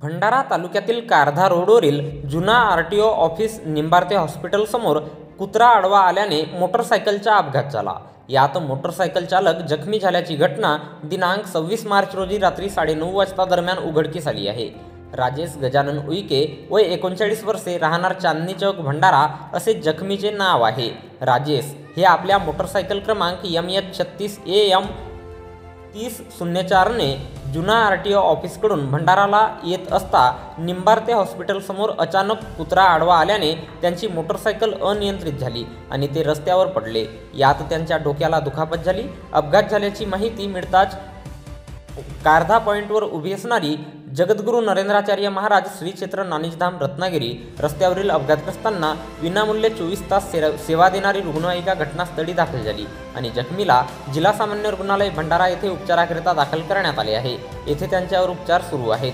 भंडारा तालुक्यातील कारधा रोडवरील जुना आरटीओ ऑफिस निंबार्ते हॉस्पिटल समोर कुत्रा आडवा आल्याने मोटरसायकलचा अपघात झाला। यात मोटरसायकल चालक जखमी झाल्याची घटना दिनांक 26 मार्च रोजी रात्री 9:30 वाजता दरम्यान उघडकीस आली आहे। राजेश गजानन उईके वय 39 वर्षे, राहणार चांदणी चौक भंडारा असे जखमीचे नाव आहे। राजेश हे आपल्या मोटरसायकल क्रमांक MH36 AM 3004 ने जुना आरटीओ ऑफिसकडून भंडाराला येत असता निंबार्ते हॉस्पिटल समोर अचानक कुत्रा आडवा आल्याने त्यांची मोटरसायकल अनियंत्रित झाली आणि ते रस्त्यावर पडले। यात त्यांच्या डोक्याला दुखापत झाली। अपघात झाल्याची माहिती मिळताच कारधा पॉइंटवर उभी असणारी जगद्गुरू नरेंद्राचार्य महाराज श्री क्षेत्र नानिजधाम रत्नागिरी रस्त्यावरील अपघातग्रस्तांना विनामूल्य 24 तास सेवा देणारी रुग्णवाहिका घटनास्थळी दाखल झाली आणि जखमीला जिल्हा सामान्य रुग्णालय भंडारा येथे उपचाराकरिता दाखल करण्यात आले आहे। येथे त्यांच्यावर उपचार सुरू आहेत।